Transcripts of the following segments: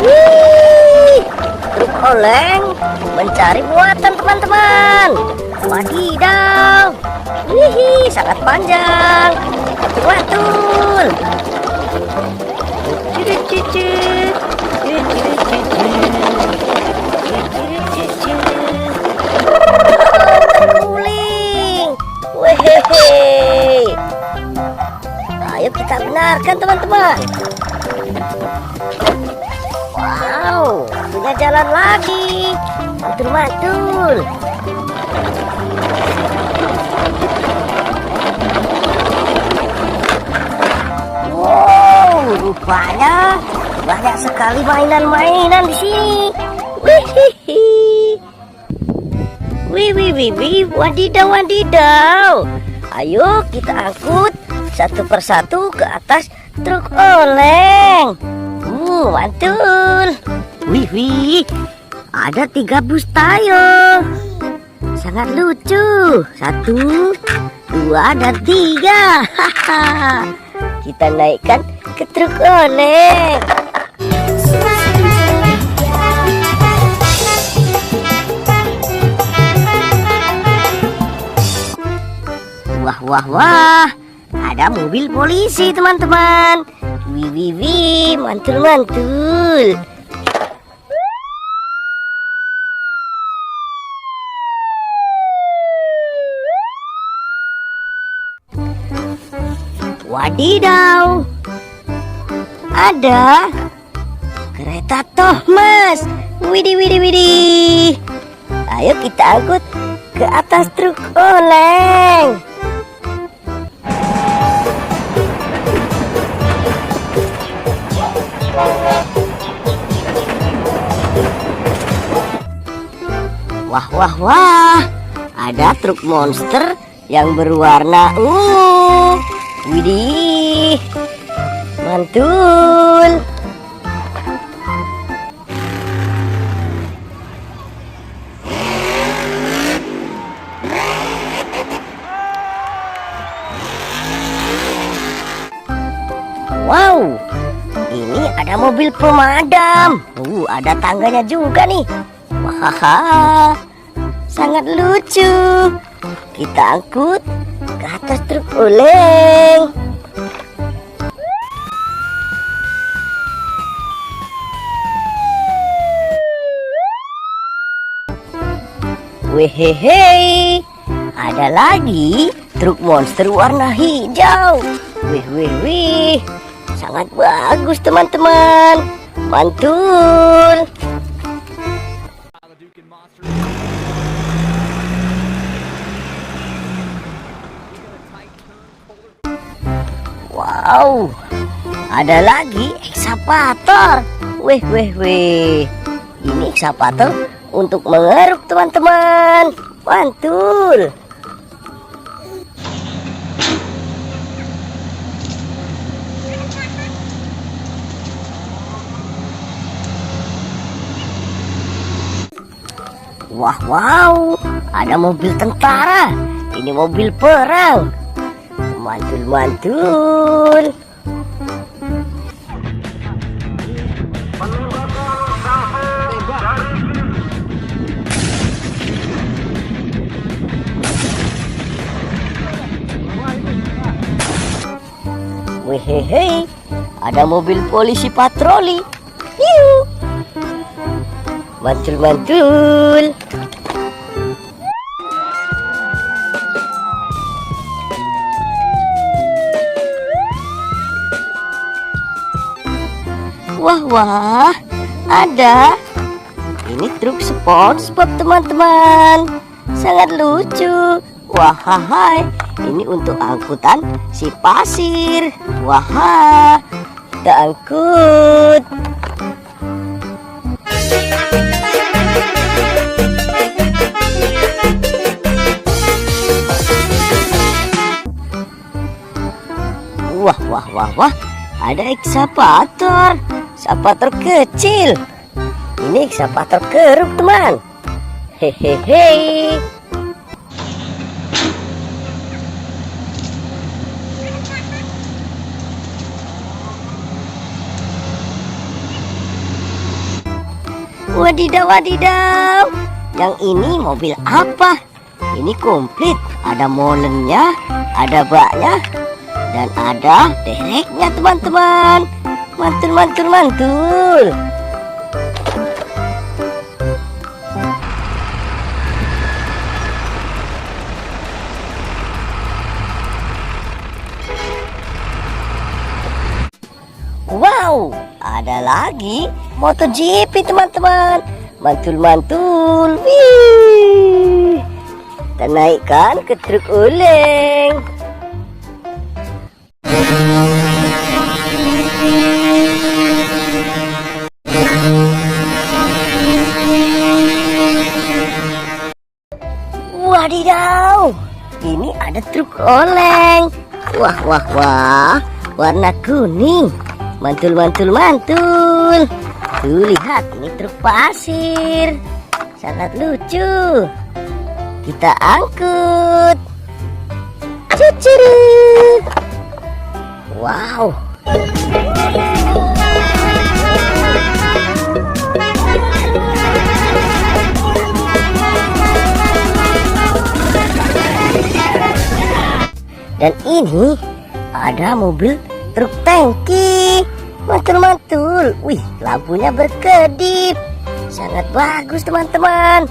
Wih, truk oleng mencari muatan teman-teman. Wadidaw, wih, sangat panjang. Betul-betul. Terguling. Wehehe. Ayo kita benarkan teman-teman. Wow, punya jalan lagi. Mantul-mantul. Wow, rupanya banyak sekali mainan-mainan di sini. Wihihi. Wih, wadidaw, wadidaw. Ayo kita angkut satu persatu ke atas truk oleng. Mantul. Wih, ada 3 bus tayo. Sangat lucu. 1, 2, dan 3. Haha. Kita naikkan ke truk oleng. Wah, ada mobil polisi teman-teman. Wih, mantul-mantul. Wadidaw, ada kereta Thomas. Widih. Ayo kita angkut ke atas truk oleng. Wah, ada truk monster yang berwarna ungu. Widih, mantul. Wow, ini ada mobil pemadam. Ada tangganya juga nih. Wah, sangat lucu. Kita angkut ke atas truk oleng. Wehehe, ada lagi truk monster warna hijau. Wih, sangat bagus teman-teman. Mantul. Wow, ada lagi ekskavator. Wih. Ini ekskavator untuk mengeruk teman-teman. Mantul. Wow, ada mobil tentara. Ini mobil perang. Mantul. Wehehe, ada mobil polisi patroli. Yuh. Mantul. Wah, ada. Ini truk SpongeBob teman-teman. Sangat lucu. Wah, ini untuk angkutan si pasir. Wah, kita angkut. Wah, ada ekskavator kecil. Ini ekskavator keruk teman. Hehehe. Wadidaw, wadidaw. Yang ini mobil apa? Ini komplit. Ada molennya, ada baknya, dan ada dereknya teman-teman. Mantul, mantul, mantul. Wow, ada lagi MotoGP teman-teman. Mantul-mantul. Wih. Kita naikkan ke truk oleng. Wadidaw, ini ada truk oleng. Wah, wah, wah, warna kuning. Mantul, mantul, mantul. Tuh, lihat, ini truk pasir. Sangat lucu. Kita angkut. Cucuru. Wow. Dan ini ada mobil truk tangki. Mantul-mantul. Wih, lampunya berkedip. Sangat bagus teman-teman.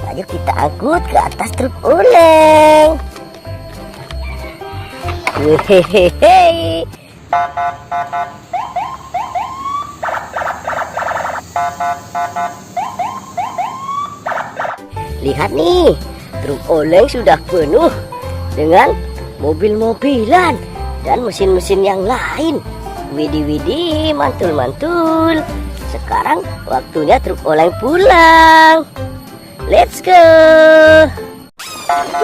Ayo kita angkut ke atas truk oleng. Wehehehe. Lihat nih, truk oleng sudah penuh dengan mobil-mobilan dan mesin-mesin yang lain. Widih, widih, mantul, mantul. Sekarang waktunya truk oleng pulang. Let's go. Thank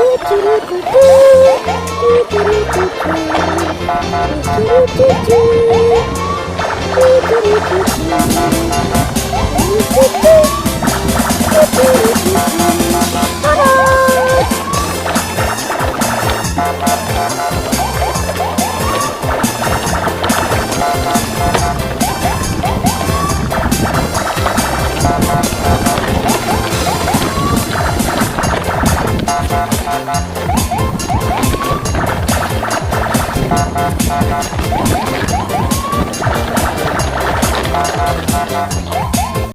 you.